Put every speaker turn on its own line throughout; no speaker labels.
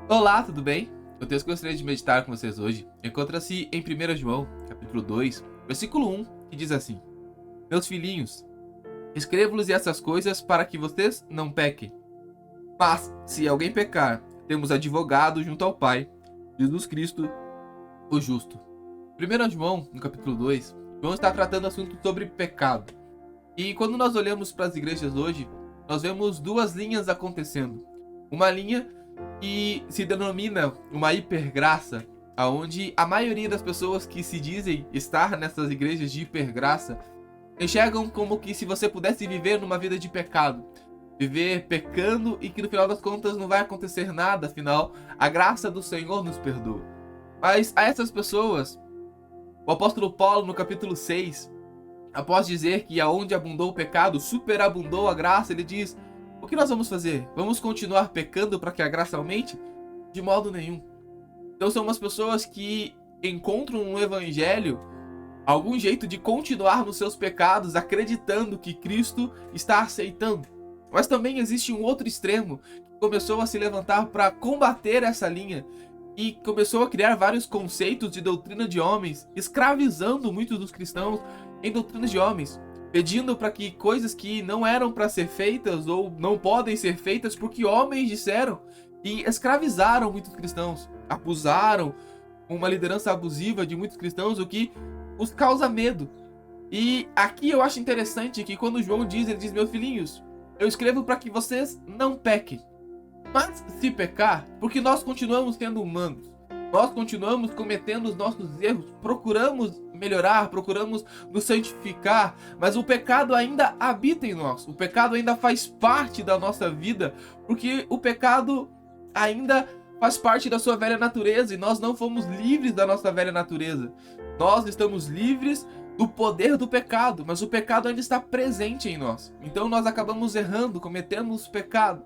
Olá, tudo bem? O texto que eu gostaria de meditar com vocês hoje encontra-se em 1 João, capítulo 2, versículo 1, que diz assim: Meus filhinhos, escrevo-lhes essas coisas para que vocês não pequem. Mas, se alguém pecar, temos advogado junto ao Pai, Jesus Cristo, o justo. 1 João, no capítulo 2, João está tratando assunto sobre pecado. E quando nós olhamos para as igrejas hoje, nós vemos duas linhas acontecendo. Uma linha que se denomina uma hipergraça, aonde a maioria das pessoas que se dizem estar nessas igrejas de hipergraça enxergam como que se você pudesse viver numa vida de pecado, viver pecando e que no final das contas não vai acontecer nada, afinal a graça do Senhor nos perdoa. Mas a essas pessoas, o apóstolo Paulo no capítulo 6, após dizer que aonde abundou o pecado, superabundou a graça, ele diz: o que nós vamos fazer? Vamos continuar pecando para que a graça aumente? De modo nenhum. Então são umas pessoas que encontram no evangelho algum jeito de continuar nos seus pecados, acreditando que Cristo está aceitando. Mas também existe um outro extremo que começou a se levantar para combater essa linha e começou a criar vários conceitos de doutrina de homens, escravizando muitos dos cristãos em doutrinas de homens, pedindo para que coisas que não eram para ser feitas ou não podem ser feitas porque homens disseram, e escravizaram muitos cristãos, abusaram uma liderança abusiva de muitos cristãos, o que os causa medo. E aqui eu acho interessante que quando João diz, ele diz: meus filhinhos, eu escrevo para que vocês não pequem. Mas se pecar, porque nós continuamos sendo humanos, nós continuamos cometendo os nossos erros, procuramos melhorar, procuramos nos santificar, mas o pecado ainda habita em nós, o pecado ainda faz parte da nossa vida, porque o pecado ainda faz parte da sua velha natureza e nós não fomos livres da nossa velha natureza. Nós estamos livres do poder do pecado, mas o pecado ainda está presente em nós. Então nós acabamos errando, cometemos pecado.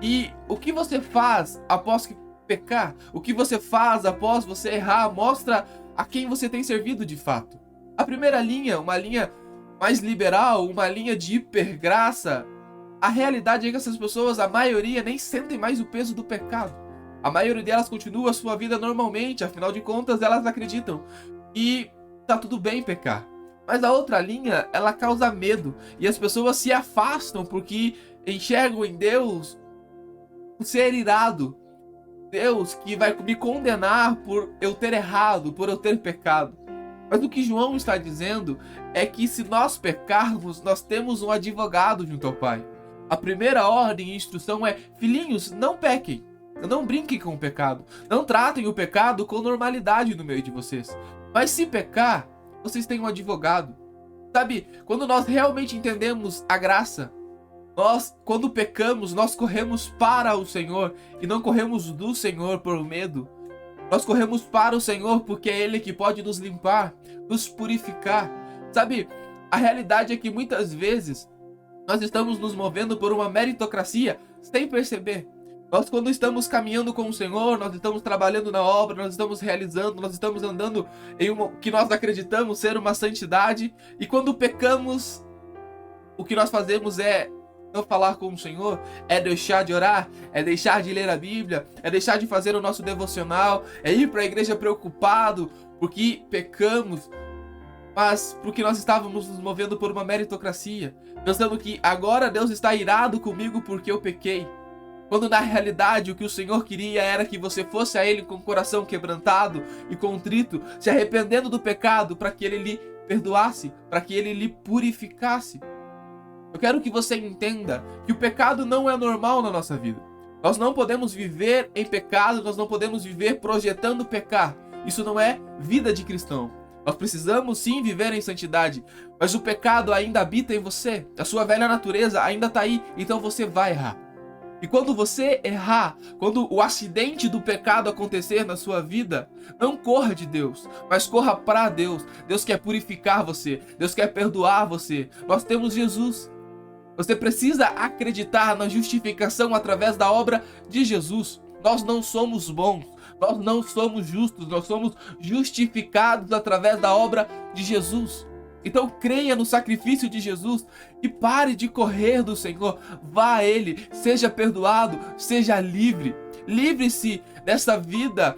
E o que você faz após pecar, o que você faz após você errar, mostra a quem você tem servido de fato. A primeira linha, uma linha mais liberal, uma linha de hipergraça, a realidade é que essas pessoas, a maioria, nem sentem mais o peso do pecado. A maioria delas continua a sua vida normalmente, afinal de contas elas acreditam e tá tudo bem pecar. Mas a outra linha, ela causa medo e as pessoas se afastam porque enxergam em Deus um ser irado, Deus que vai me condenar por eu ter errado, por eu ter pecado. Mas o que João está dizendo é que se nós pecarmos, nós temos um advogado junto ao Pai. A primeira ordem e instrução é: filhinhos, não pequem, não brinquem com o pecado, não tratem o pecado com normalidade no meio de vocês. Mas se pecar, vocês têm um advogado. Sabe, quando nós realmente entendemos a graça, nós, quando pecamos, nós corremos para o Senhor e não corremos do Senhor por medo. Nós corremos para o Senhor porque é Ele que pode nos limpar, nos purificar. Sabe, a realidade é que muitas vezes nós estamos nos movendo por uma meritocracia sem perceber. Nós, quando estamos caminhando com o Senhor, nós estamos trabalhando na obra, nós estamos realizando, nós estamos andando em uma que nós acreditamos ser uma santidade. E quando pecamos, o que nós fazemos é não falar com o Senhor, é deixar de orar, é deixar de ler a Bíblia, é deixar de fazer o nosso devocional, é ir para a igreja preocupado porque pecamos, mas porque nós estávamos nos movendo por uma meritocracia, pensando que agora Deus está irado comigo porque eu pequei. Quando na realidade o que o Senhor queria era que você fosse a Ele com o coração quebrantado e contrito, se arrependendo do pecado para que Ele lhe perdoasse, para que Ele lhe purificasse. Eu quero que você entenda que o pecado não é normal na nossa vida. Nós não podemos viver em pecado, nós não podemos viver projetando pecar. Isso não é vida de cristão. Nós precisamos sim viver em santidade, mas o pecado ainda habita em você. A sua velha natureza ainda está aí, então você vai errar. E quando você errar, quando o acidente do pecado acontecer na sua vida, não corra de Deus, mas corra para Deus. Deus quer purificar você, Deus quer perdoar você. Nós temos Jesus. Você precisa acreditar na justificação através da obra de Jesus. Nós não somos bons, nós não somos justos, nós somos justificados através da obra de Jesus. Então creia no sacrifício de Jesus e pare de correr do Senhor. Vá a Ele, seja perdoado, seja livre. Livre-se dessa vida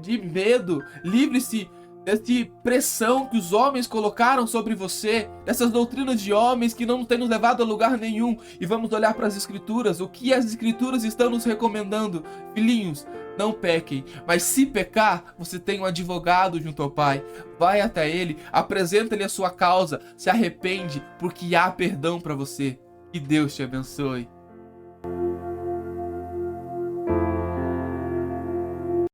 de medo, livre-se dessa pressão que os homens colocaram sobre você, dessas doutrinas de homens que não têm nos levado a lugar nenhum. E vamos olhar para as Escrituras, o que as Escrituras estão nos recomendando. Filhinhos, não pequem, mas se pecar, você tem um advogado junto ao Pai. Vai até ele, apresenta-lhe a sua causa, se arrepende, porque há perdão para você. Que Deus te abençoe.